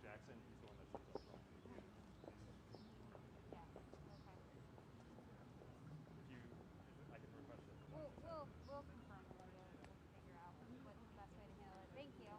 Jackson, he's the one that shows up front. Yeah. Okay. If you, I can request it. We'll confirm it later. We'll figure out what's the best way to handle it. Thank you.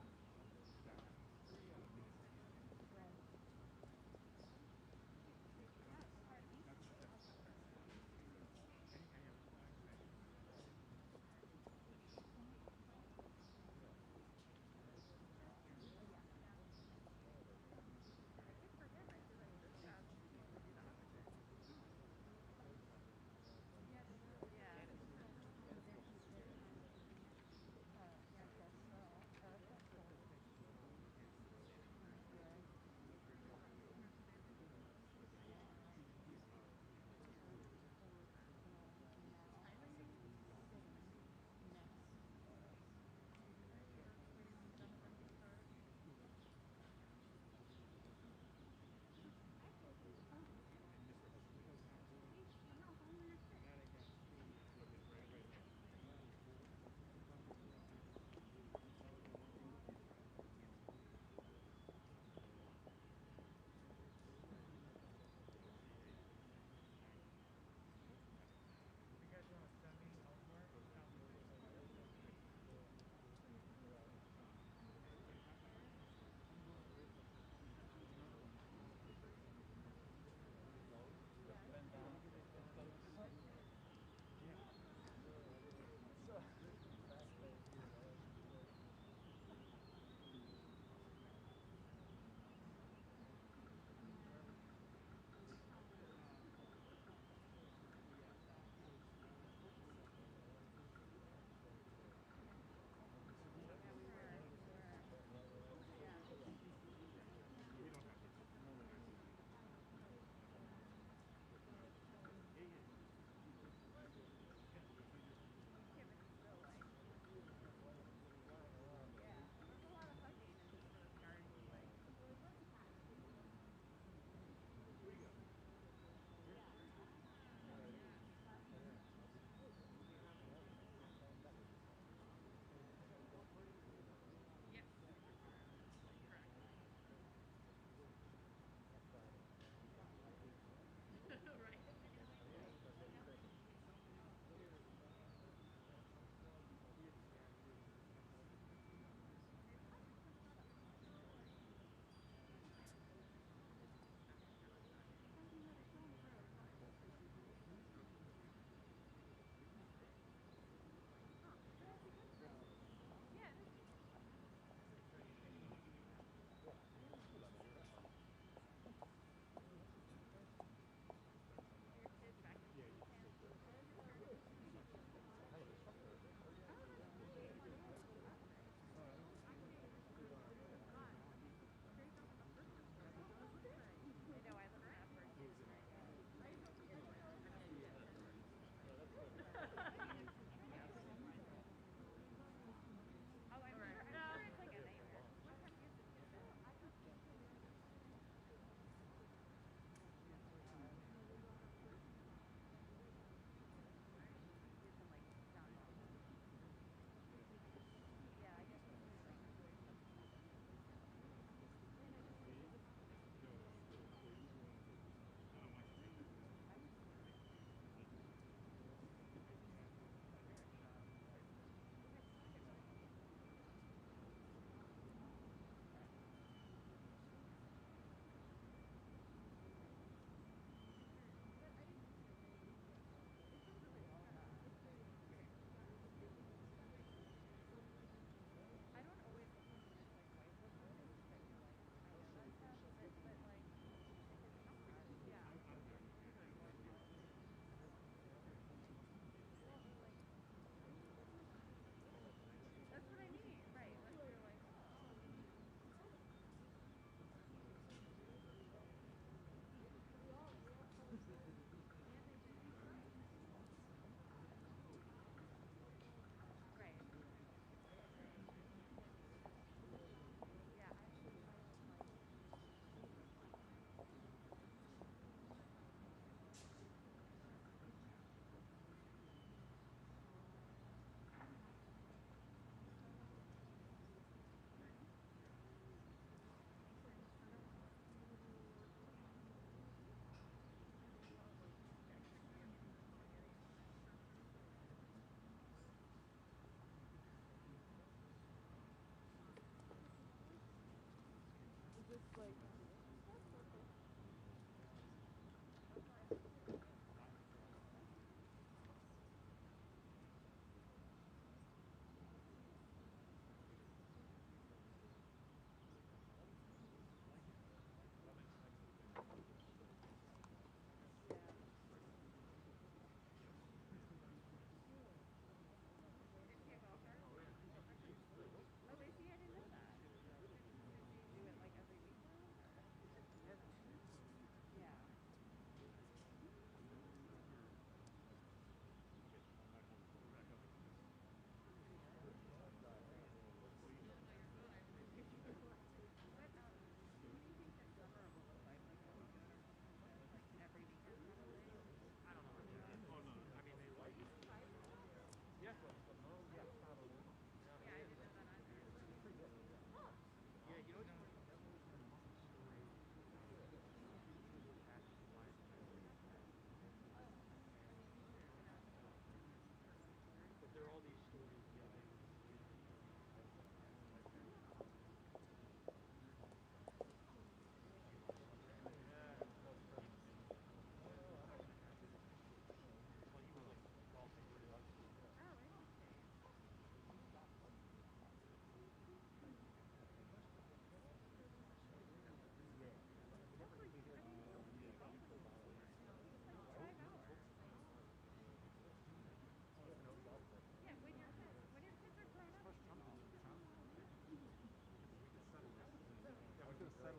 just like,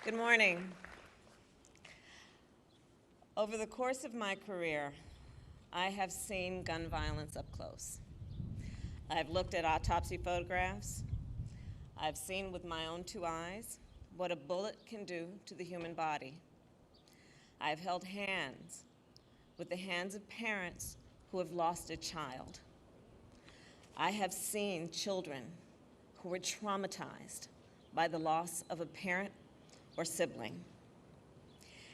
Good morning. Over the course of my career, I have seen gun violence up close. I've looked at autopsy photographs. I've seen with my own two eyes what a bullet can do to the human body. I've held hands with the hands of parents who have lost a child. I have seen children who were traumatized by the loss of a parent or sibling.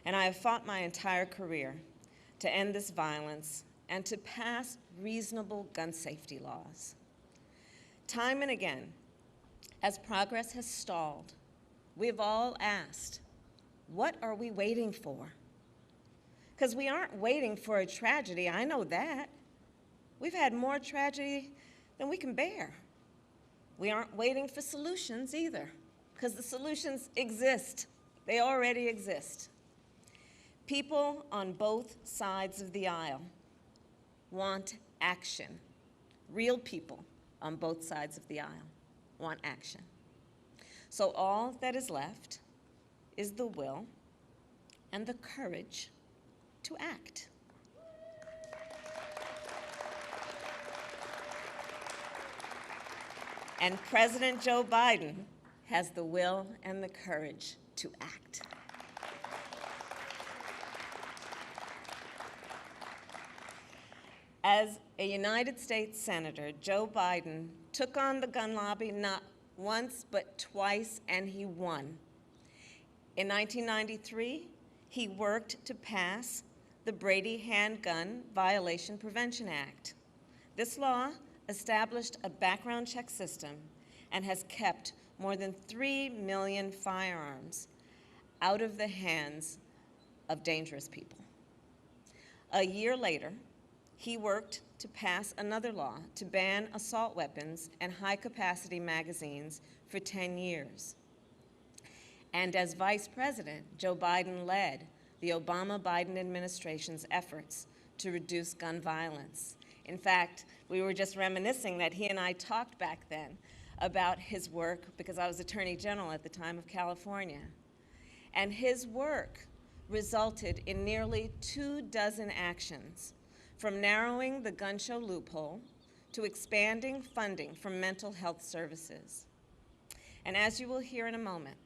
And I have fought my entire career to end this violence and to pass reasonable gun safety laws. Time and again, as progress has stalled, we have all asked, what are we waiting for? Because we aren't waiting for a tragedy, I know that. We've had more tragedy than we can bear. We aren't waiting for solutions either, because the solutions exist. They already exist. People on both sides of the aisle want action. Real people on both sides of the aisle want action. So all that is left is the will and the courage to act. And President Joe Biden has the will and the courage to act. As a United States Senator, Joe Biden took on the gun lobby not once but twice, and he won. In 1993, he worked to pass the Brady Handgun Violation Prevention Act. This law established a background check system and has kept more than 3 million firearms out of the hands of dangerous people. A year later, he worked to pass another law to ban assault weapons and high-capacity magazines for 10 years. And as Vice President, Joe Biden led the Obama-Biden administration's efforts to reduce gun violence. In fact, we were just reminiscing that he and I talked back then about his work, because I was Attorney General at the time of California. And his work resulted in nearly 24 actions, from narrowing the gun show loophole to expanding funding for mental health services. And as you will hear in a moment,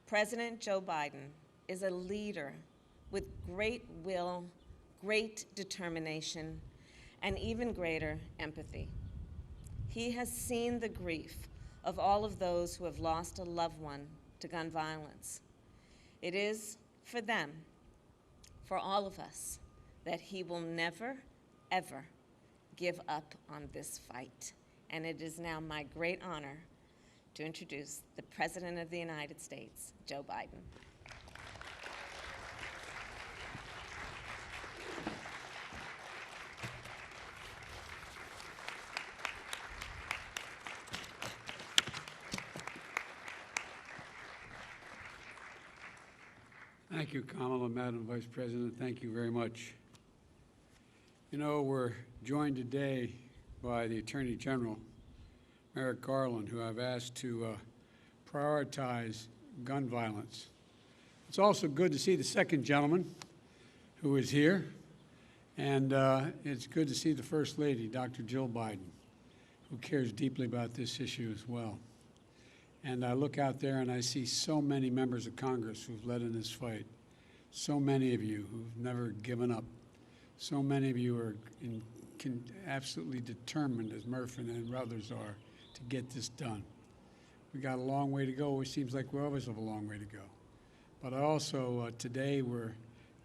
President Joe Biden is a leader with great will, great determination, and even greater empathy. He has seen the grief of all of those who have lost a loved one to gun violence. It is for them, for all of us, that he will never, ever give up on this fight. And it is now my great honor to introduce the President of the United States, Joe Biden. Thank you, Kamala, Madam Vice President. Thank you very much. You know, we're joined today by the Attorney General, Merrick Garland, who I've asked to prioritize gun violence. It's also good to see the second gentleman who is here, and it's good to see the First Lady, Dr. Jill Biden, who cares deeply about this issue as well. And I look out there and I see so many members of Congress who've led in this fight, so many of you who've never given up, so many of you are absolutely determined, as Murph and others are, to get this done. We got a long way to go. It seems like we always have a long way to go. But also today we're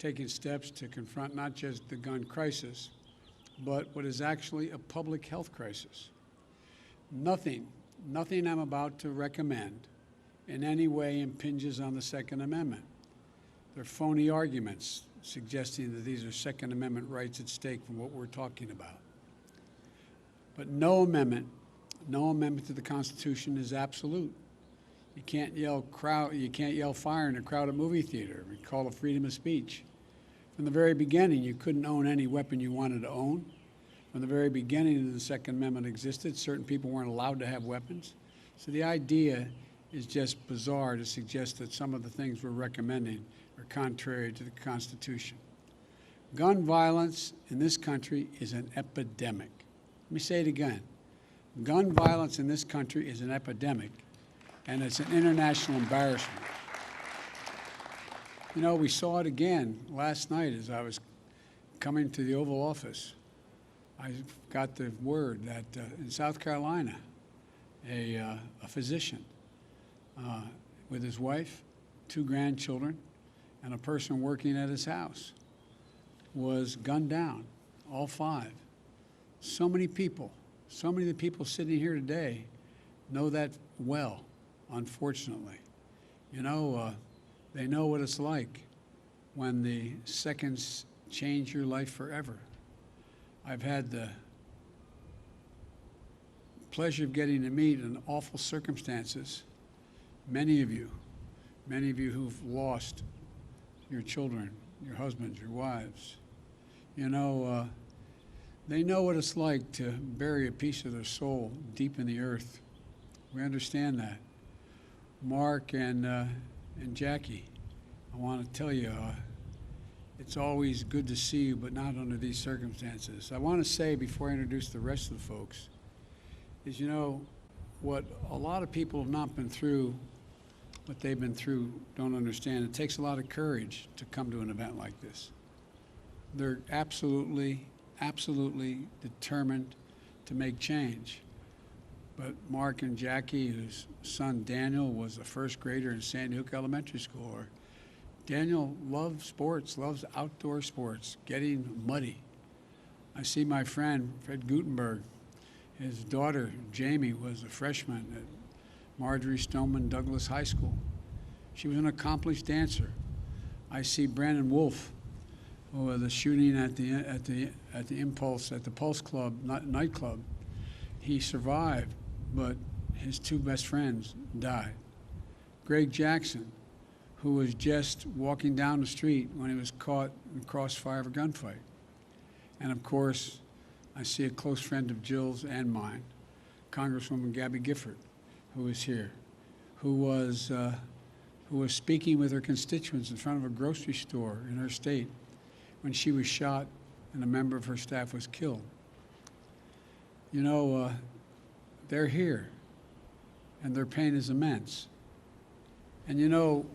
taking steps to confront not just the gun crisis, but what is actually a public health crisis. Nothing I'm about to recommend in any way impinges on the Second Amendment. They're phony arguments suggesting that these are Second Amendment rights at stake from what we're talking about. But no amendment to the Constitution is absolute. You can't yell fire in a crowded movie theater. We call it freedom of speech. From the very beginning, you couldn't own any weapon you wanted to own. From the very beginning the Second Amendment existed, certain people weren't allowed to have weapons. So the idea is just bizarre to suggest that some of the things we're recommending are contrary to the Constitution. Gun violence in this country is an epidemic. Let me say it again. Gun violence in this country is an epidemic, and it's an international embarrassment. You know, we saw it again last night as I was coming to the Oval Office. I got the word that in South Carolina, a physician with his wife, 2 grandchildren, and a person working at his house was gunned down, all 5. So many people, so many of the people sitting here today know that well, unfortunately. You know, they know what it's like when the seconds change your life forever. I've had the pleasure of getting to meet in awful circumstances many of you who've lost your children, your husbands, your wives. You know, they know what it's like to bury a piece of their soul deep in the earth. We understand that. Mark and Jackie, I want to tell you, it's always good to see you, but not under these circumstances. I want to say before I introduce the rest of the folks is, you know, what a lot of people have not been through, what they've been through, don't understand. It takes a lot of courage to come to an event like this. They're absolutely determined to make change. But Mark and Jackie, whose son Daniel was a first grader in Sandy Hook Elementary School, or Daniel loves sports, loves outdoor sports, getting muddy. I see my friend, Fred Gutenberg. His daughter, Jamie, was a freshman at Marjorie Stoneman Douglas High School. She was an accomplished dancer. I see Brandon Wolf, who was the shooting at the Pulse Club nightclub. He survived, but his 2 best friends died. Greg Jackson, who was just walking down the street when he was caught in the crossfire of a gunfight. And of course, I see a close friend of Jill's and mine, Congresswoman Gabby Gifford, who is here, who was speaking with her constituents in front of a grocery store in her state when she was shot and a member of her staff was killed. You know, they're here, and their pain is immense. And you know,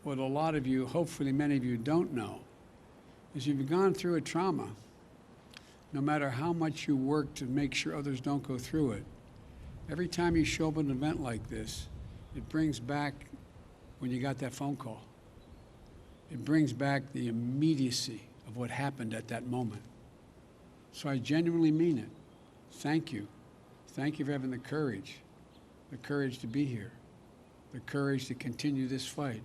what a lot of you, hopefully many of you, don't know is you've gone through a trauma. No matter how much you work to make sure others don't go through it, every time you show up at an event like this, it brings back when you got that phone call. It brings back the immediacy of what happened at that moment. So I genuinely mean it. Thank you. Thank you for having the courage to be here, the courage to continue this fight.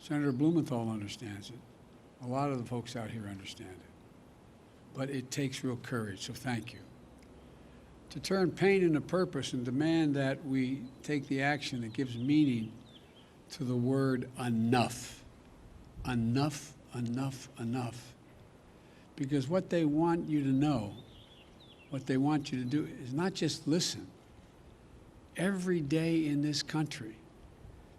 Senator Blumenthal understands it. A lot of the folks out here understand it. But it takes real courage, so thank you. To turn pain into purpose and demand that we take the action that gives meaning to the word enough. Enough, enough, enough. Because what they want you to know, what they want you to do is not just listen. Every day in this country,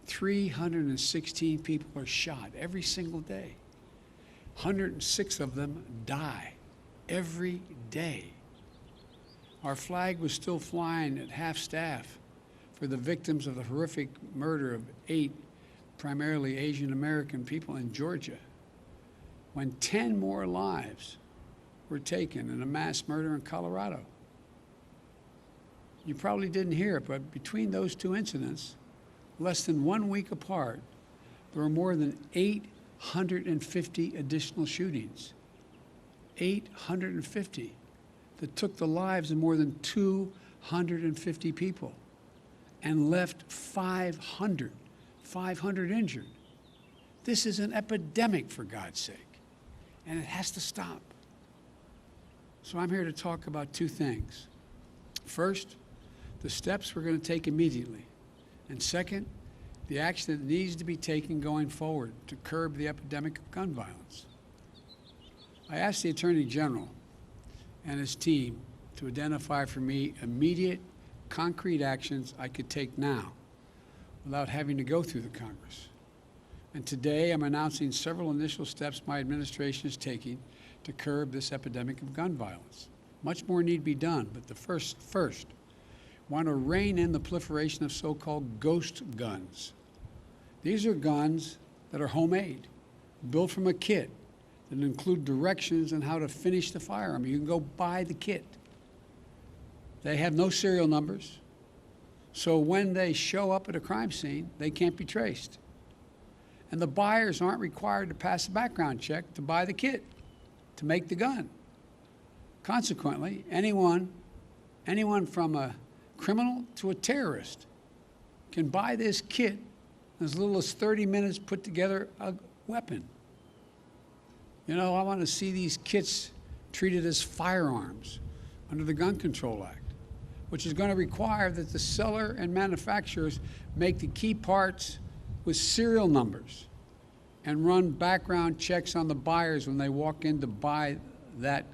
316 people are shot every single day. 106 of them die every day. Our flag was still flying at half-staff for the victims of the horrific murder of 8 primarily Asian American people in Georgia, when 10 more lives were taken in a mass murder in Colorado. You probably didn't hear it, but between those 2 incidents, less than 1 week apart, there were more than 850 additional shootings. 850 that took the lives of more than 250 people and left 500 injured. This is an epidemic, for God's sake, and it has to stop. So I'm here to talk about 2 things. First, the steps we're going to take immediately. And second, the action that needs to be taken going forward to curb the epidemic of gun violence. I asked the Attorney General and his team to identify for me immediate, concrete actions I could take now without having to go through the Congress. And today I'm announcing several initial steps my administration is taking to curb this epidemic of gun violence. Much more need be done, but the first, want to rein in the proliferation of so-called ghost guns. These are guns that are homemade, built from a kit, that include directions on how to finish the firearm. You can go buy the kit. They have no serial numbers, so when they show up at a crime scene, they can't be traced. And the buyers aren't required to pass a background check to buy the kit, to make the gun. Consequently, anyone from a criminal to a terrorist can buy this kit in as little as 30 minutes, put together a weapon. You know, I want to see these kits treated as firearms under the Gun Control Act, which is going to require that the seller and manufacturers make the key parts with serial numbers and run background checks on the buyers when they walk in to buy that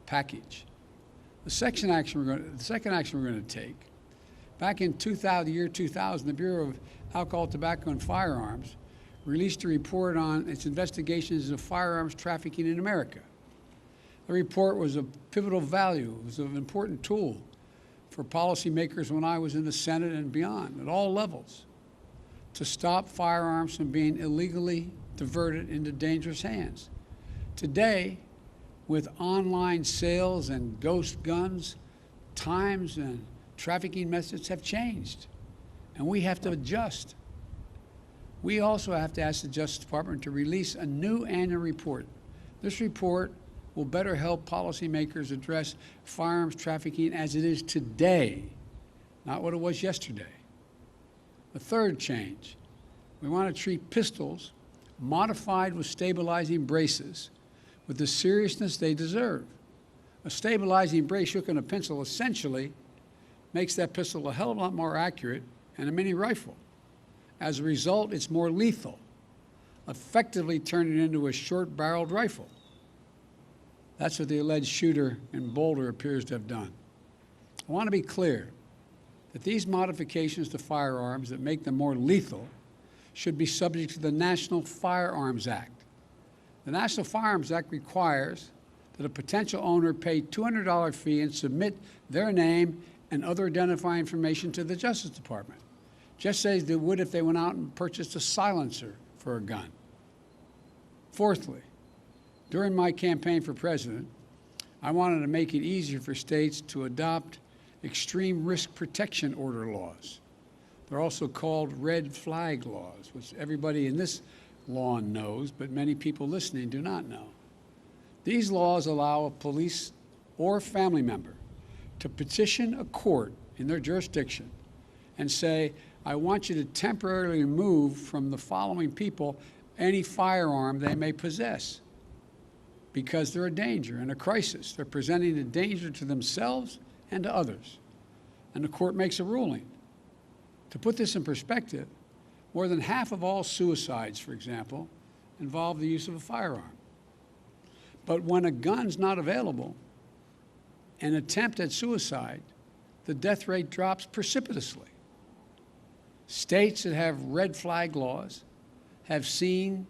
package. The second action we're going to take, back in the year 2000, the Bureau of Alcohol, Tobacco, and Firearms released a report on its investigations of firearms trafficking in America. The report was of pivotal value. It was an important tool for policymakers when I was in the Senate and beyond, at all levels, to stop firearms from being illegally diverted into dangerous hands. Today, with online sales and ghost guns, times and trafficking methods have changed, and we have to adjust. We also have to ask the Justice Department to release a new annual report. This report will better help policymakers address firearms trafficking as it is today, not what it was yesterday. The third change, we want to treat pistols modified with stabilizing braces with the seriousness they deserve. A stabilizing brace shook in a pencil essentially makes that pistol a hell of a lot more accurate than a mini rifle. As a result, it's more lethal, effectively turning it into a short-barreled rifle. That's what the alleged shooter in Boulder appears to have done. I want to be clear that these modifications to firearms that make them more lethal should be subject to the National Firearms Act. The National Firearms Act requires that a potential owner pay a $200 fee and submit their name and other identifying information to the Justice Department, just as they would if they went out and purchased a silencer for a gun. Fourthly, during my campaign for president, I wanted to make it easier for states to adopt extreme risk protection order laws. They're also called red flag laws, which everybody in this lawn knows, but many people listening do not know. These laws allow a police or family member to petition a court in their jurisdiction and say, I want you to temporarily remove from the following people any firearm they may possess because they're a danger and a crisis. They're presenting a danger to themselves and to others. And the court makes a ruling. To put this in perspective, more than half of all suicides, for example, involve the use of a firearm. But when a gun's not available, an attempt at suicide, the death rate drops precipitously. States that have red flag laws have seen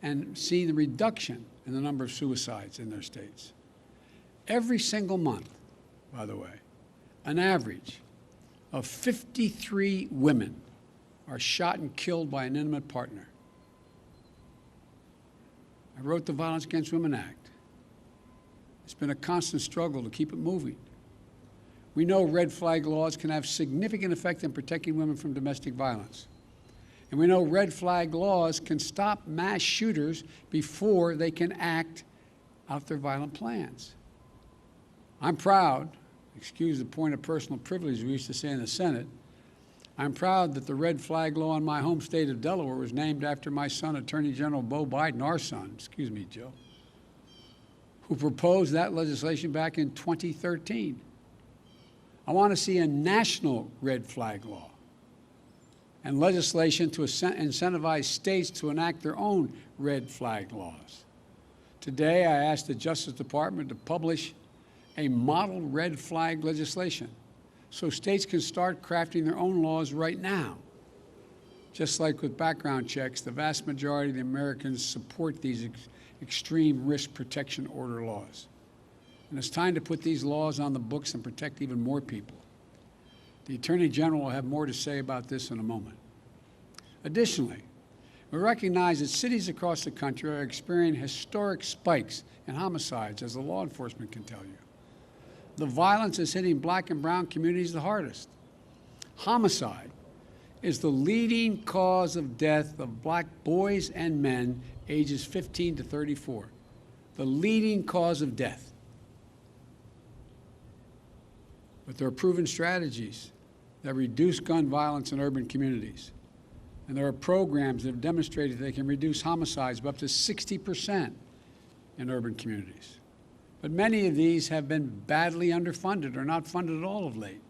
the reduction in the number of suicides in their states. Every single month, by the way, an average of 53 women are shot and killed by an intimate partner. I wrote the Violence Against Women Act. It's been a constant struggle to keep it moving. We know red flag laws can have significant effect in protecting women from domestic violence. And we know red flag laws can stop mass shooters before they can act out their violent plans. I'm proud, excuse the point of personal privilege we used to say in the Senate, I'm proud that the red flag law in my home state of Delaware was named after my son, Attorney General Beau Biden, our son, excuse me, Joe, who proposed that legislation back in 2013. I want to see a national red flag law and legislation to incentivize states to enact their own red flag laws. Today, I asked the Justice Department to publish a model red flag legislation so states can start crafting their own laws right now. Just like with background checks, the vast majority of the Americans support these extreme risk protection order laws. And it's time to put these laws on the books and protect even more people. The Attorney General will have more to say about this in a moment. Additionally, we recognize that cities across the country are experiencing historic spikes in homicides, as the law enforcement can tell you. The violence is hitting black and brown communities the hardest. Homicide is the leading cause of death of black boys and men ages 15 to 34. The leading cause of death. But there are proven strategies that reduce gun violence in urban communities. And there are programs that have demonstrated they can reduce homicides by up to 60% in urban communities. But many of these have been badly underfunded or not funded at all of late.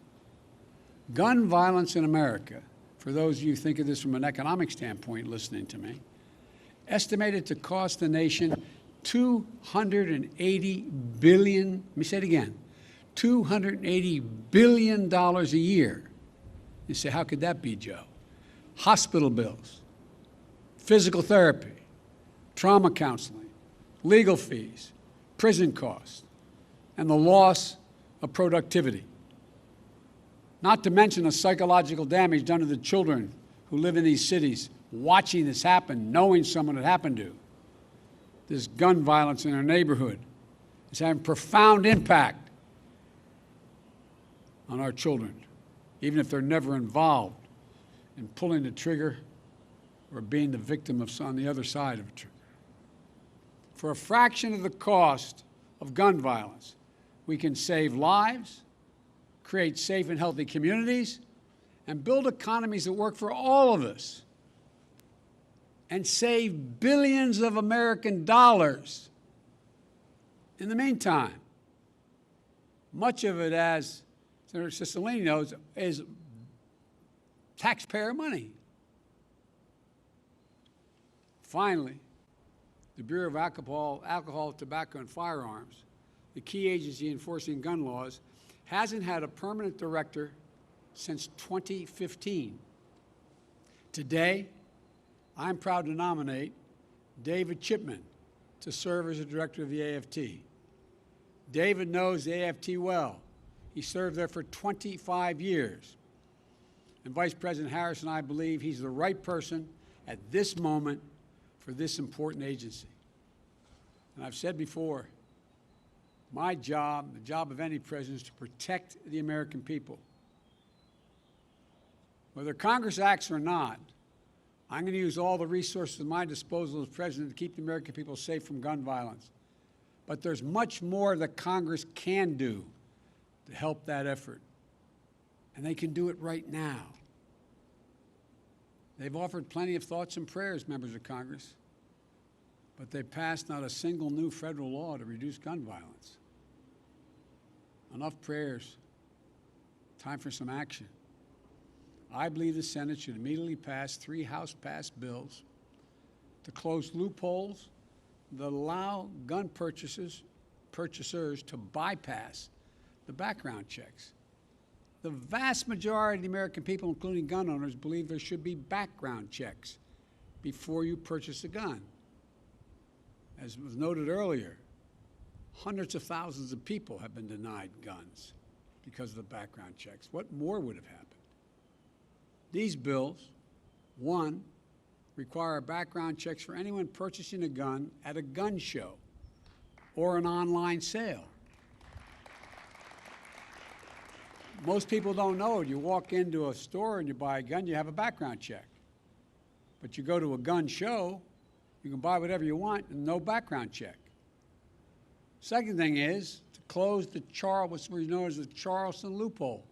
Gun violence in America, for those of you who think of this from an economic standpoint listening to me, estimated to cost the nation $280 billion, let me say it again, $280 billion a year. You say, how could that be, Joe? Hospital bills, physical therapy, trauma counseling, legal fees, prison costs, and the loss of productivity. Not to mention the psychological damage done to the children who live in these cities, watching this happen, knowing someone it happened to. This gun violence in our neighborhood is having profound impact on our children, even if they're never involved in pulling the trigger or being the victim of on the other side of a trigger. For a fraction of the cost of gun violence, we can save lives, create safe and healthy communities, and build economies that work for all of us, and save billions of American dollars. In the meantime, much of it, as Senator Cicilline knows, is taxpayer money. Finally, the Bureau of Alcohol, Tobacco, and Firearms, the key agency enforcing gun laws, hasn't had a permanent director since 2015. Today, I'm proud to nominate David Chipman to serve as the director of the AFT. David knows the AFT well. He served there for 25 years. And Vice President Harris and I believe he's the right person at this moment for this important agency. And I've said before, my job, the job of any president, is to protect the American people. Whether Congress acts or not, I'm going to use all the resources at my disposal as president to keep the American people safe from gun violence. But there's much more that Congress can do to help that effort. And they can do it right now. They've offered plenty of thoughts and prayers, members of Congress, but they passed not a single new federal law to reduce gun violence. Enough prayers. Time for some action. I believe the Senate should immediately pass 3 House-passed bills to close loopholes that allow gun purchasers to bypass the background checks. The vast majority of the American people, including gun owners, believe there should be background checks before you purchase a gun. As was noted earlier, hundreds of thousands of people have been denied guns because of the background checks. What more would have happened? These bills, one, require background checks for anyone purchasing a gun at a gun show or an online sale. Most people don't know it. You walk into a store and you buy a gun, you have a background check. But you go to a gun show, you can buy whatever you want and no background check. Second thing is to close what's known as the Charleston loophole.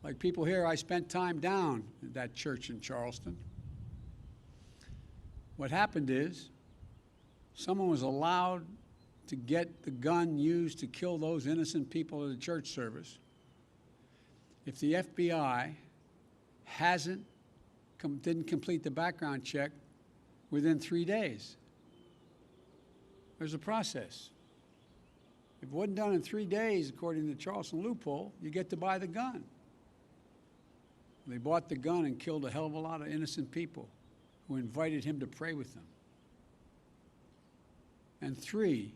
Like people here, I spent time down at that church in Charleston. What happened is someone was allowed to get the gun used to kill those innocent people at a church service. If the FBI didn't complete the background check within 3 days, there's a process. If it wasn't done in 3 days, according to the Charleston loophole, you get to buy the gun. They bought the gun and killed a hell of a lot of innocent people who invited him to pray with them. And 3,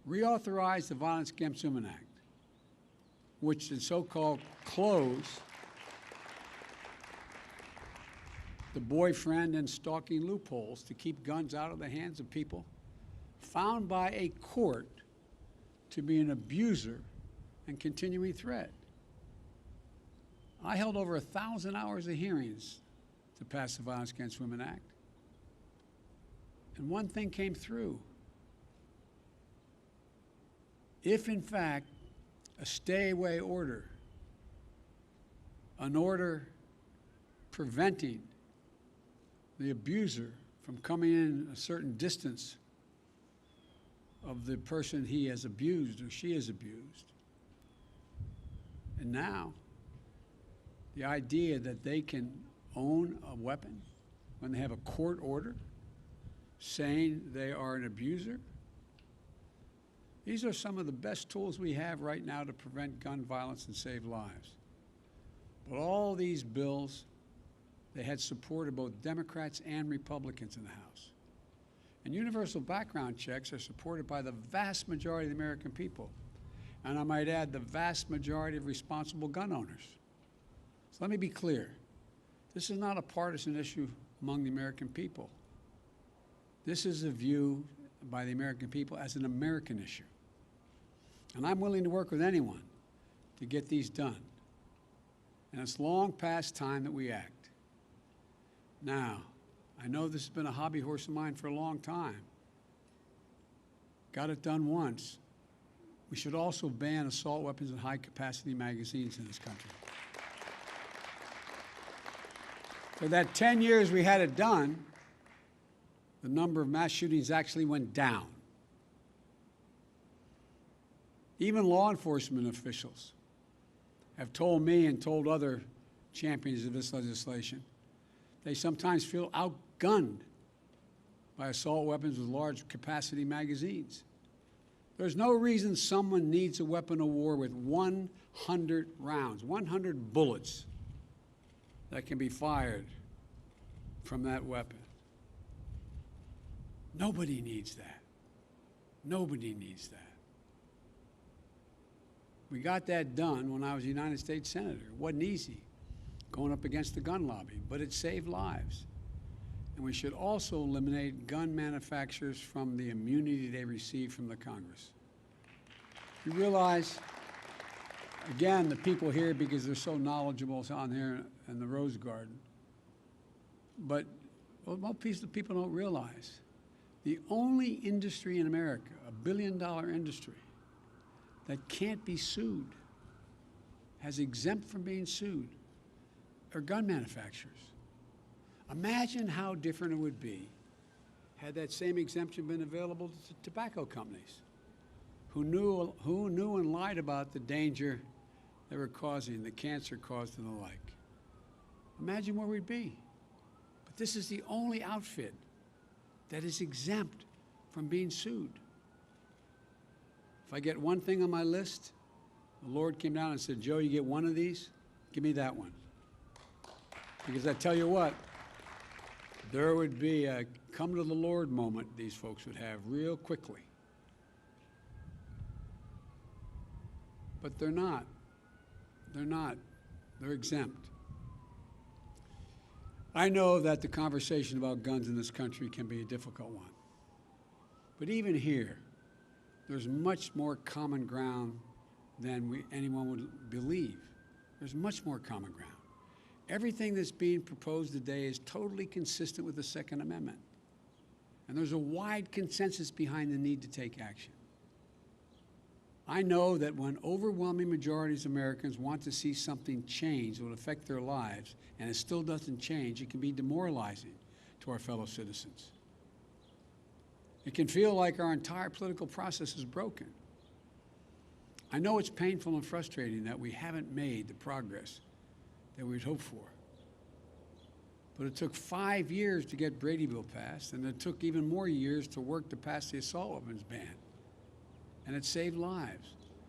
reauthorize the Violence Against Women Act, which is so-called close the boyfriend and stalking loopholes to keep guns out of the hands of people found by a court to be an abuser and continuing threat. I held over 1,000 hours of hearings to pass the Violence Against Women Act. And one thing came through. If, in fact, a stay-away order, an order preventing the abuser from coming in a certain distance of the person he has abused or she has abused. And now, the idea that they can own a weapon when they have a court order saying they are an abuser. These are some of the best tools we have right now to prevent gun violence and save lives. But all these bills, they had support of both Democrats and Republicans in the House. And universal background checks are supported by the vast majority of the American people. And I might add, the vast majority of responsible gun owners. So let me be clear. This is not a partisan issue among the American people. This is a view by the American people as an American issue. And I'm willing to work with anyone to get these done. And it's long past time that we act. Now, I know this has been a hobby horse of mine for a long time. Got it done once. We should also ban assault weapons and high-capacity magazines in this country. For that 10 years we had it done, the number of mass shootings actually went down. Even law enforcement officials have told me and told other champions of this legislation, they sometimes feel outgunned by assault weapons with large capacity magazines. There's no reason someone needs a weapon of war with 100 rounds, 100 bullets that can be fired from that weapon. Nobody needs that. Nobody needs that. We got that done when I was a United States Senator. It wasn't easy going up against the gun lobby, but it saved lives. And we should also eliminate gun manufacturers from the immunity they receive from the Congress. You realize, again, the people here, because they're so knowledgeable on here in the Rose Garden, but what most people don't realize, the only industry in America, a billion-dollar industry, that can't be sued, has exempt from being sued, are gun manufacturers. Imagine how different it would be had that same exemption been available to tobacco companies who knew and lied about the danger they were causing, the cancer caused and the like. Imagine where we'd be. But this is the only outfit that is exempt from being sued. If I get one thing on my list, the Lord came down and said, Joe, you get one of these, give me that one. Because I tell you what, there would be a come to the Lord moment these folks would have real quickly. But they're not. They're not. They're exempt. I know that the conversation about guns in this country can be a difficult one. But even here, there's much more common ground than anyone would believe. There's much more common ground. Everything that's being proposed today is totally consistent with the Second Amendment. And there's a wide consensus behind the need to take action. I know that when overwhelming majorities of Americans want to see something change that will affect their lives, and it still doesn't change, it can be demoralizing to our fellow citizens. It can feel like our entire political process is broken. I know it's painful and frustrating that we haven't made the progress that we'd hoped for. But it took 5 years to get Brady Bill passed, and it took even more years to work to pass the assault weapons ban. And it saved lives.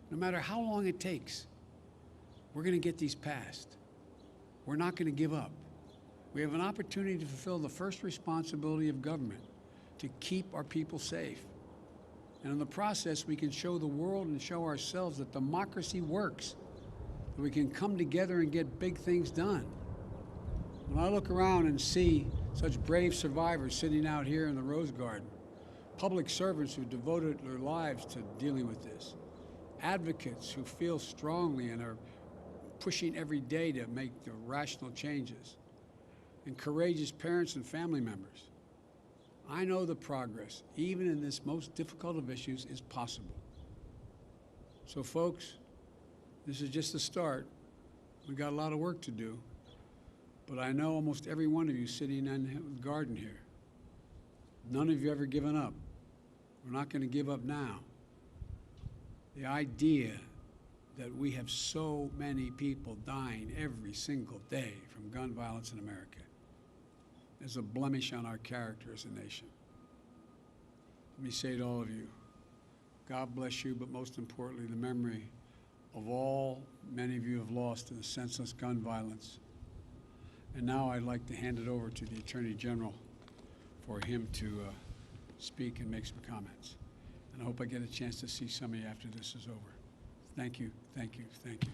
No matter how long it takes, we're going to get these passed. we're not going to give up. We have an opportunity to fulfill the first responsibility of government, to keep our people safe. And in the process, we can show the world and show ourselves that democracy works, that we can come together and get big things done. When I look around and see such brave survivors sitting out here in the Rose Garden, public servants who devoted their lives to dealing with this, advocates who feel strongly and are pushing every day to make the rational changes, and courageous parents and family members, I know the progress, even in this most difficult of issues, is possible. So folks, this is just the start. We've got a lot of work to do, but I know almost every one of you sitting in the garden here, none of you ever given up. We're not going to give up now. The idea that we have so many people dying every single day from gun violence in America is a blemish on our character as a nation. Let me say to all of you, God bless you, but most importantly, the memory of all many of you have lost in the senseless gun violence. And now I'd like to hand it over to the Attorney General for him to speak and make some comments. And I hope I get a chance to see some of you after this is over. Thank you, thank you, thank you.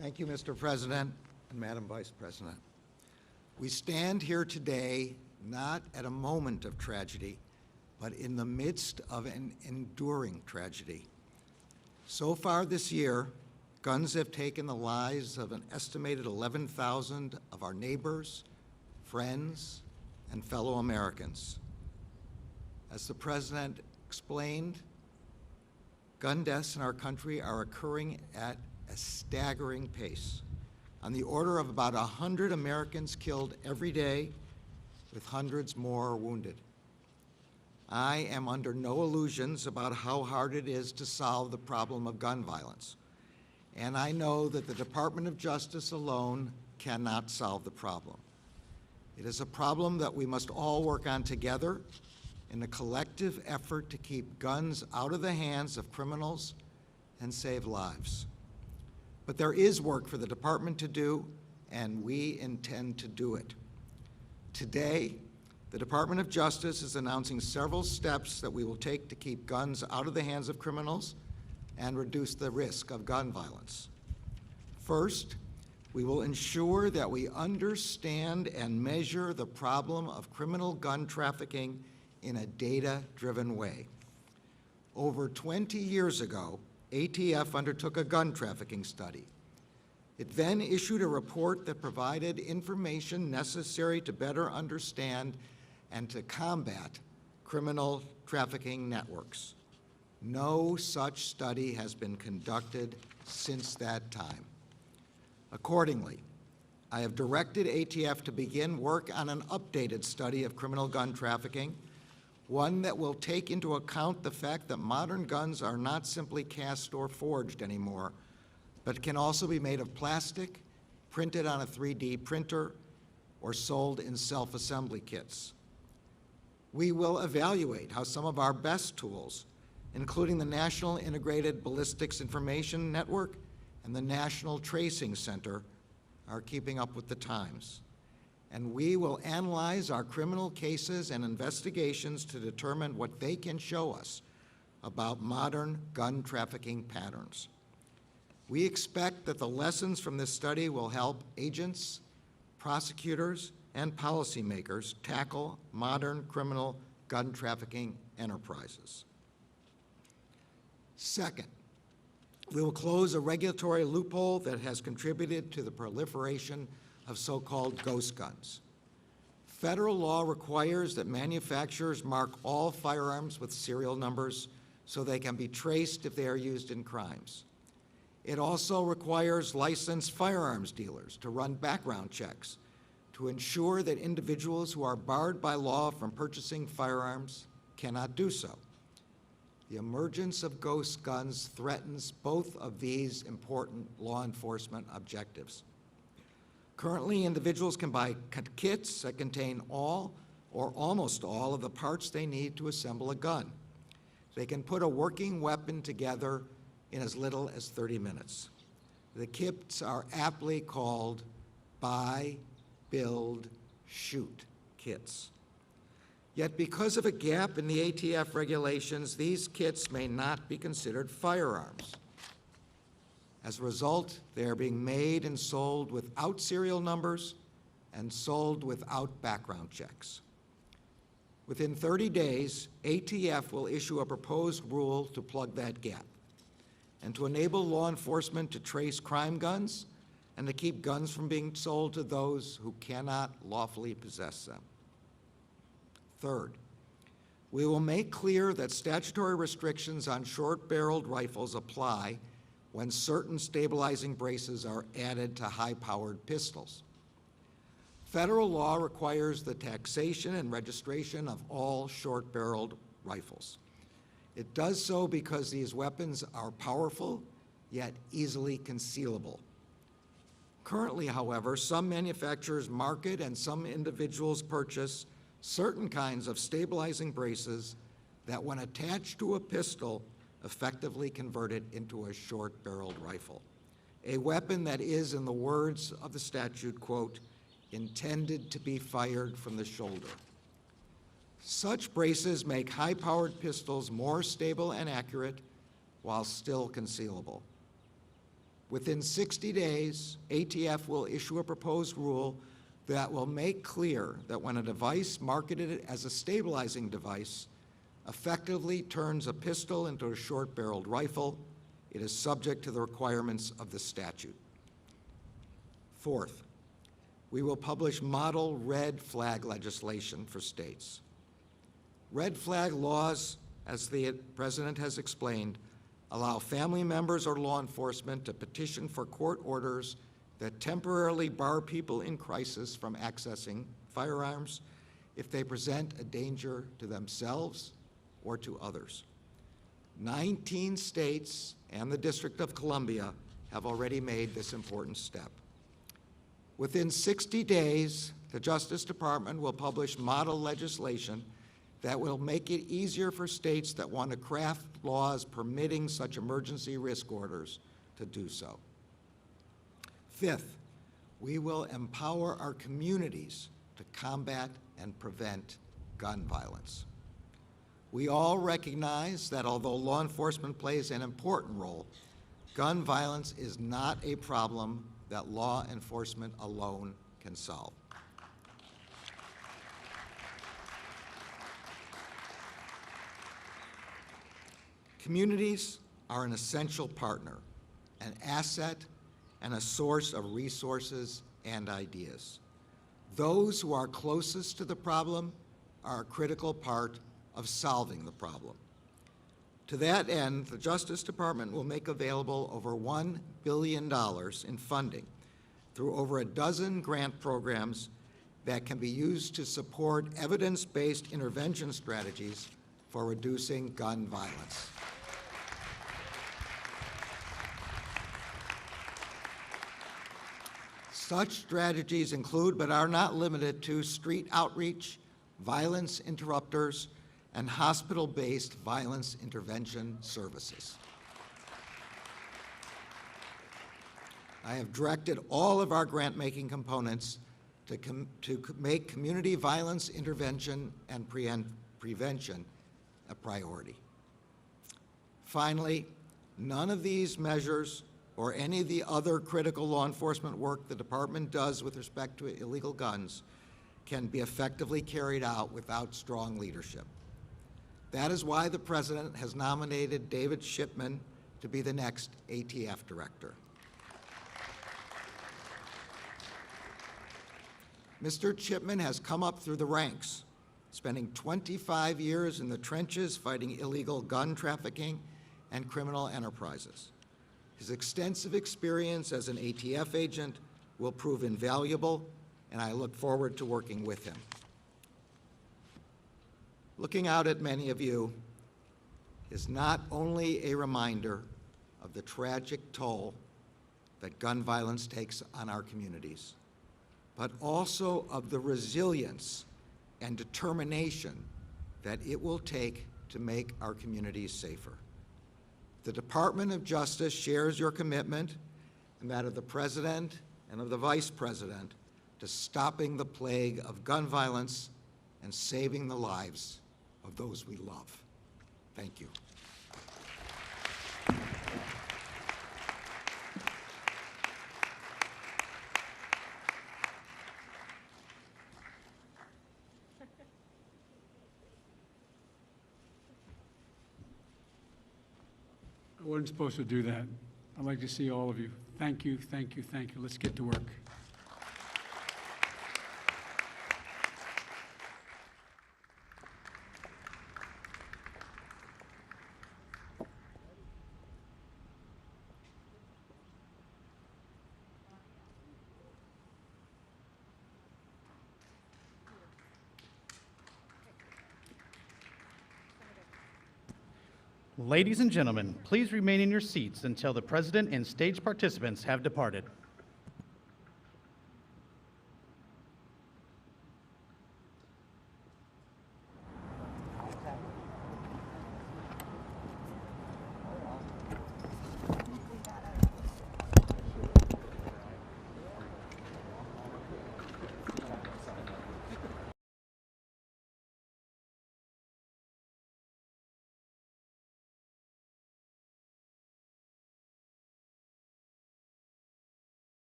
Thank you, Mr. President and Madam Vice President. We stand here today not at a moment of tragedy, but in the midst of an enduring tragedy. So far this year, guns have taken the lives of an estimated 11,000 of our neighbors, friends, and fellow Americans. As the President explained, gun deaths in our country are occurring at a staggering pace, on the order of about 100 Americans killed every day, with hundreds more wounded. I am under no illusions about how hard it is to solve the problem of gun violence, and I know that the Department of Justice alone cannot solve the problem. It is a problem that we must all work on together in a collective effort to keep guns out of the hands of criminals and save lives. But there is work for the department to do, and we intend to do it. Today, the Department of Justice is announcing several steps that we will take to keep guns out of the hands of criminals and reduce the risk of gun violence. First, we will ensure that we understand and measure the problem of criminal gun trafficking in a data-driven way. Over 20 years ago, ATF undertook a gun trafficking study. It then issued a report that provided information necessary to better understand and to combat criminal trafficking networks. No such study has been conducted since that time. Accordingly, I have directed ATF to begin work on an updated study of criminal gun trafficking, one that will take into account the fact that modern guns are not simply cast or forged anymore, but can also be made of plastic, printed on a 3D printer, or sold in self-assembly kits. We will evaluate how some of our best tools, including the National Integrated Ballistics Information Network and the National Tracing Center, are keeping up with the times. And we will analyze our criminal cases and investigations to determine what they can show us about modern gun trafficking patterns. We expect that the lessons from this study will help agents, prosecutors, and policymakers tackle modern criminal gun trafficking enterprises. Second, we will close a regulatory loophole that has contributed to the proliferation of so-called ghost guns. Federal law requires that manufacturers mark all firearms with serial numbers so they can be traced if they are used in crimes. It also requires licensed firearms dealers to run background checks to ensure that individuals who are barred by law from purchasing firearms cannot do so. The emergence of ghost guns threatens both of these important law enforcement objectives. Currently, individuals can buy kits that contain all or almost all of the parts they need to assemble a gun. They can put a working weapon together in as little as 30 minutes. The kits are aptly called buy, build, shoot kits. Yet because of a gap in the ATF regulations, these kits may not be considered firearms. As a result, they are being made and sold without serial numbers and sold without background checks. Within 30 days, ATF will issue a proposed rule to plug that gap and to enable law enforcement to trace crime guns and to keep guns from being sold to those who cannot lawfully possess them. Third, we will make clear that statutory restrictions on short-barreled rifles apply when certain stabilizing braces are added to high-powered pistols. Federal law requires the taxation and registration of all short-barreled rifles. It does so because these weapons are powerful, yet easily concealable. Currently, however, some manufacturers market and some individuals purchase certain kinds of stabilizing braces that, when attached to a pistol, effectively convert it into a short-barreled rifle, a weapon that is, in the words of the statute, quote, intended to be fired from the shoulder. Such braces make high-powered pistols more stable and accurate while still concealable. Within 60 days, ATF will issue a proposed rule that will make clear that when a device marketed as a stabilizing device effectively turns a pistol into a short-barreled rifle, it is subject to the requirements of the statute. Fourth, we will publish model red flag legislation for states. Red flag laws, as the President has explained, allow family members or law enforcement to petition for court orders that temporarily bar people in crisis from accessing firearms if they present a danger to themselves or to others. 19 states and the District of Columbia have already made this important step. Within 60 days, the Justice Department will publish model legislation that will make it easier for states that want to craft laws permitting such emergency risk orders to do so. Fifth, we will empower our communities to combat and prevent gun violence. We all recognize that although law enforcement plays an important role, gun violence is not a problem that law enforcement alone can solve. Communities are an essential partner, an asset, and a source of resources and ideas. Those who are closest to the problem are a critical part of solving the problem. To that end, the Justice Department will make available over $1 billion in funding through over a dozen grant programs that can be used to support evidence-based intervention strategies for reducing gun violence. Such strategies include, but are not limited to, street outreach, violence interrupters, and hospital-based violence intervention services. I have directed all of our grant-making components to make community violence intervention and prevention a priority. Finally, none of these measures or any of the other critical law enforcement work the Department does with respect to illegal guns can be effectively carried out without strong leadership. That is why the President has nominated David Shipman to be the next ATF director. Mr. Shipman has come up through the ranks, spending 25 years in the trenches fighting illegal gun trafficking and criminal enterprises. His extensive experience as an ATF agent will prove invaluable, and I look forward to working with him. Looking out at many of you is not only a reminder of the tragic toll that gun violence takes on our communities, but also of the resilience and determination that it will take to make our communities safer. The Department of Justice shares your commitment and that of the President and of the Vice President to stopping the plague of gun violence and saving the lives of those we love. Thank you. I wasn't supposed to do that. I'd like to see all of you. Thank you, thank you, thank you. Let's get to work. Ladies and gentlemen, please remain in your seats until the President and stage participants have departed.